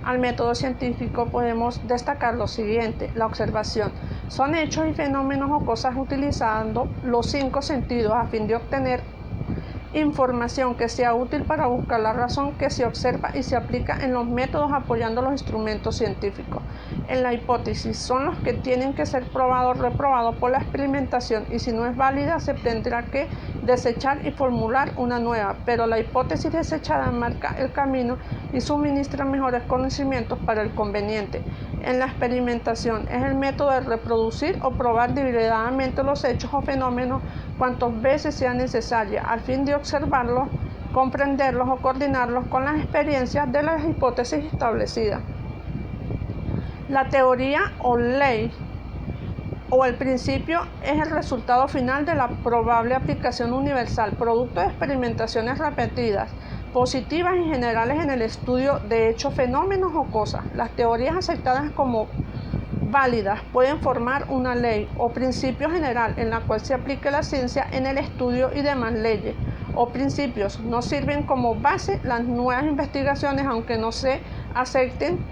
Al método científico podemos destacar lo siguiente: la observación. Son hechos y fenómenos o cosas utilizando los 5 sentidos a fin de obtener información que sea útil para buscar la razón que se observa y se aplica en los métodos apoyando los instrumentos científicos. En la hipótesis son los que tienen que ser probados o reprobados por la experimentación, y si no es válida se tendrá que desechar y formular una nueva, pero la hipótesis desechada marca el camino y suministra mejores conocimientos para el conveniente. En la experimentación es el método de reproducir o probar deliberadamente los hechos o fenómenos cuantas veces sea necesaria, al fin de observarlos, comprenderlos o coordinarlos con las experiencias de las hipótesis establecidas. La teoría o ley o el principio es el resultado final de la probable aplicación universal, producto de experimentaciones repetidas, positivas y generales en el estudio de hechos, fenómenos o cosas. Las teorías aceptadas como válidas pueden formar una ley o principio general en la cual se aplique la ciencia en el estudio y demás leyes o principios. No sirven como base las nuevas investigaciones, aunque no se acepten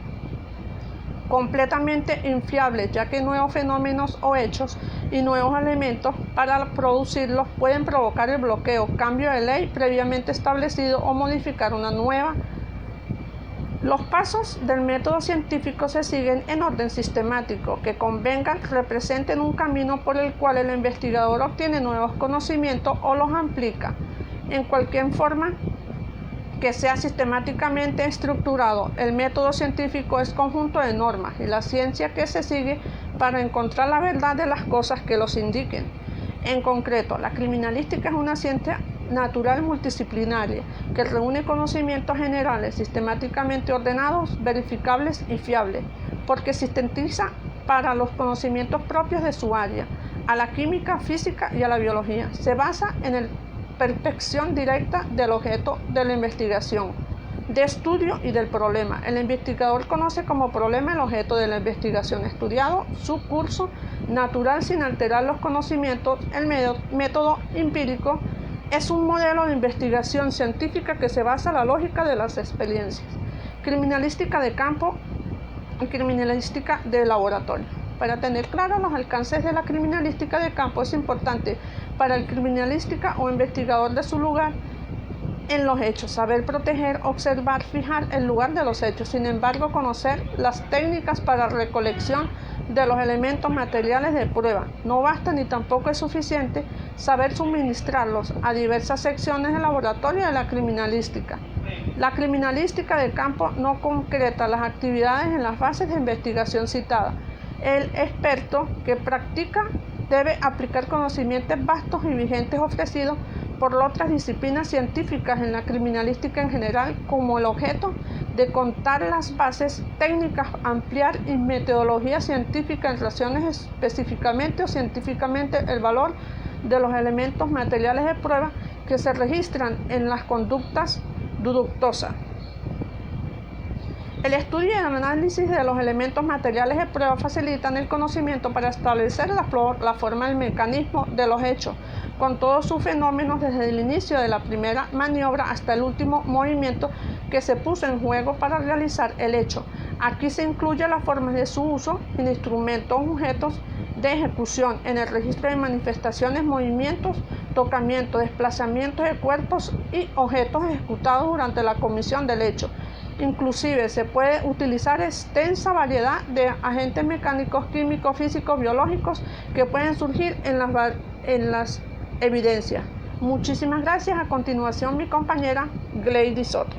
completamente infiables, ya que nuevos fenómenos o hechos y nuevos elementos para producirlos pueden provocar el bloqueo, cambio de ley previamente establecido o modificar una nueva. Los pasos del método científico se siguen en orden sistemático, que convengan representen un camino por el cual el investigador obtiene nuevos conocimientos o los aplica. En cualquier forma que sea sistemáticamente estructurado, el método científico es conjunto de normas y la ciencia que se sigue para encontrar la verdad de las cosas que los indiquen. En concreto, la criminalística es una ciencia natural multidisciplinaria que reúne conocimientos generales sistemáticamente ordenados, verificables y fiables, porque sistematiza para los conocimientos propios de su área, a la química, física y a la biología. Se basa en la percepción directa del objeto de la investigación, de estudio y del problema. El investigador conoce como problema el objeto de la investigación estudiado, su curso natural sin alterar los conocimientos. El método empírico es un modelo de investigación científica que se basa en la lógica de las experiencias. Criminalística de campo y criminalística de laboratorio. Para tener claros los alcances de la criminalística de campo es importante para el criminalística o investigador de su lugar en los hechos, saber proteger, observar, fijar el lugar de los hechos. Sin embargo, conocer las técnicas para recolección de los elementos materiales de prueba no basta, ni tampoco es suficiente saber suministrarlos a diversas secciones del laboratorio de la criminalística. La criminalística de campo no concreta las actividades en las fases de investigación citadas. El experto que practica debe aplicar conocimientos vastos y vigentes ofrecidos por otras disciplinas científicas en la criminalística en general, como el objeto de contar las bases técnicas, ampliar y metodología científica en relaciones específicamente o científicamente el valor de los elementos materiales de prueba que se registran en las conductas ductosas. El estudio y el análisis de los elementos materiales de prueba facilitan el conocimiento para establecer la forma del mecanismo de los hechos, con todos sus fenómenos desde el inicio de la primera maniobra hasta el último movimiento que se puso en juego para realizar el hecho. Aquí se incluye las formas de su uso en instrumentos, objetos de ejecución, en el registro de manifestaciones, movimientos, tocamientos, desplazamientos de cuerpos y objetos ejecutados durante la comisión del hecho. Inclusive se puede utilizar extensa variedad de agentes mecánicos, químicos, físicos, biológicos que pueden surgir en las evidencias. Muchísimas gracias. A continuación, mi compañera Glady Soto.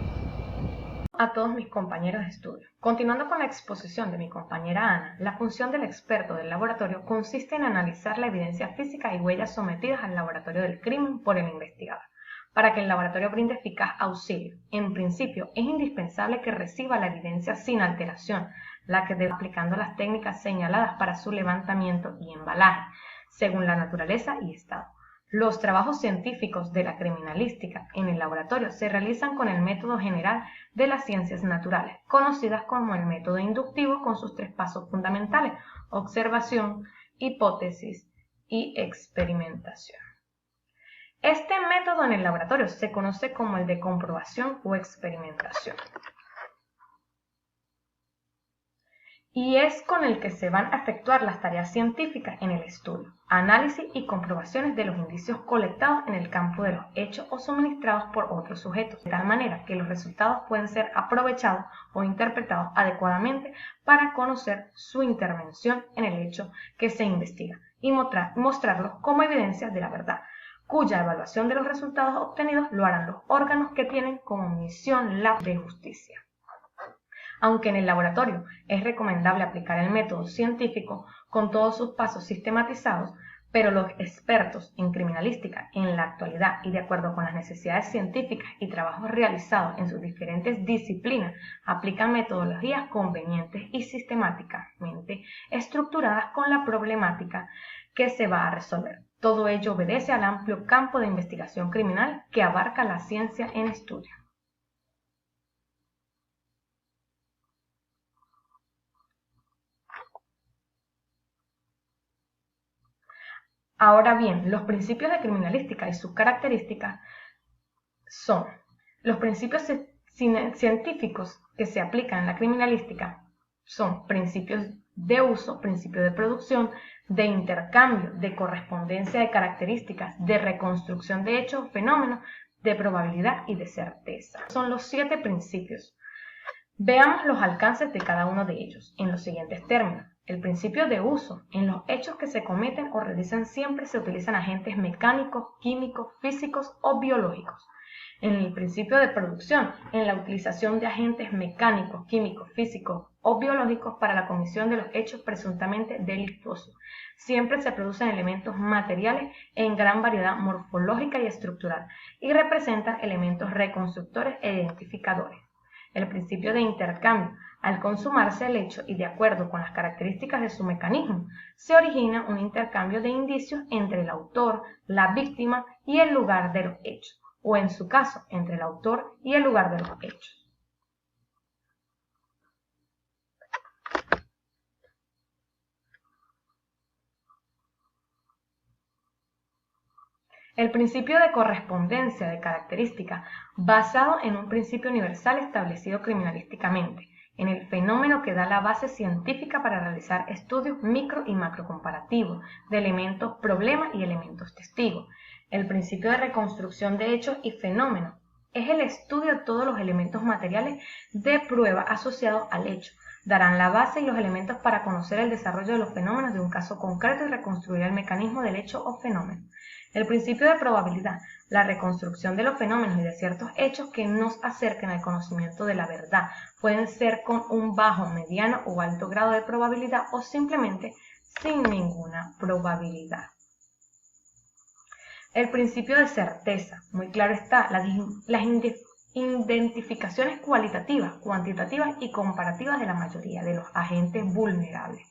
A todos mis compañeros de estudio. Continuando con la exposición de mi compañera Ana, la función del experto del laboratorio consiste en analizar la evidencia física y huellas sometidas al laboratorio del crimen por el investigador. Para que el laboratorio brinde eficaz auxilio, en principio es indispensable que reciba la evidencia sin alteración, la que debe aplicando las técnicas señaladas para su levantamiento y embalaje, según la naturaleza y estado. Los trabajos científicos de la criminalística en el laboratorio se realizan con el método general de las ciencias naturales, conocidas como el método inductivo, con sus 3 pasos fundamentales: observación, hipótesis y experimentación. Este método en el laboratorio se conoce como el de comprobación o experimentación. y es con el que se van a efectuar las tareas científicas en el estudio, análisis y comprobaciones de los indicios colectados en el campo de los hechos o suministrados por otros sujetos, de tal manera que los resultados pueden ser aprovechados o interpretados adecuadamente para conocer su intervención en el hecho que se investiga y mostrarlos como evidencia de la verdad, cuya evaluación de los resultados obtenidos lo harán los órganos que tienen como misión la de justicia. Aunque en el laboratorio es recomendable aplicar el método científico con todos sus pasos sistematizados, pero los expertos en criminalística en la actualidad y de acuerdo con las necesidades científicas y trabajos realizados en sus diferentes disciplinas aplican metodologías convenientes y sistemáticamente estructuradas con la problemática que se va a resolver. Todo ello obedece al amplio campo de investigación criminal que abarca la ciencia en estudio. Ahora bien, los principios de criminalística y sus características son los principios científicos que se aplican en la criminalística son principios de uso, principio de producción, de intercambio, de correspondencia de características, de reconstrucción de hechos, fenómenos, de probabilidad y de certeza. Son los 7 principios. Veamos los alcances de cada uno de ellos en los siguientes términos. El principio de uso. En los hechos que se cometen o realizan siempre se utilizan agentes mecánicos, químicos, físicos o biológicos. En el principio de producción. En la utilización de agentes mecánicos, químicos, físicos o biológicos para la comisión de los hechos presuntamente delictuosos. Siempre se producen elementos materiales en gran variedad morfológica y estructural y representan elementos reconstructores e identificadores. El principio de intercambio. Al consumarse el hecho y de acuerdo con las características de su mecanismo, se origina un intercambio de indicios entre el autor, la víctima y el lugar de los hechos, o en su caso, entre el autor y el lugar de los hechos. El principio de correspondencia de característica, basado en un principio universal establecido criminalísticamente, en el fenómeno que da la base científica para realizar estudios micro y macro comparativos de elementos problema y elementos testigos. El principio de reconstrucción de hechos y fenómenos es el estudio de todos los elementos materiales de prueba asociados al hecho. Darán la base y los elementos para conocer el desarrollo de los fenómenos de un caso concreto y reconstruir el mecanismo del hecho o fenómeno. El principio de probabilidad, la reconstrucción de los fenómenos y de ciertos hechos que nos acerquen al conocimiento de la verdad. Pueden ser con un bajo, mediano o alto grado de probabilidad o simplemente sin ninguna probabilidad. El principio de certeza, muy claro está, las identificaciones cualitativas, cuantitativas y comparativas de la mayoría de los agentes vulnerables,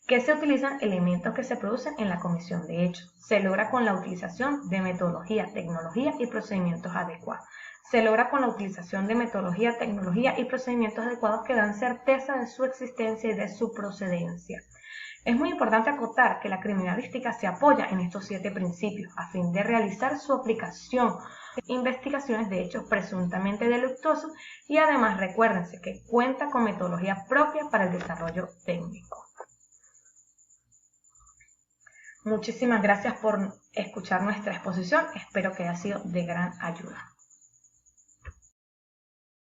que se utilizan elementos que se producen en la comisión de hechos. Se logra con la utilización de metodología, tecnología y procedimientos adecuados. Se logra con la utilización de metodología, tecnología y procedimientos adecuados que dan certeza de su existencia y de su procedencia. Es muy importante acotar que la criminalística se apoya en estos 7 principios a fin de realizar su aplicación en investigaciones de hechos presuntamente delictuosos y además recuérdense que cuenta con metodología propia para el desarrollo técnico. Muchísimas gracias por escuchar nuestra exposición, espero que haya sido de gran ayuda.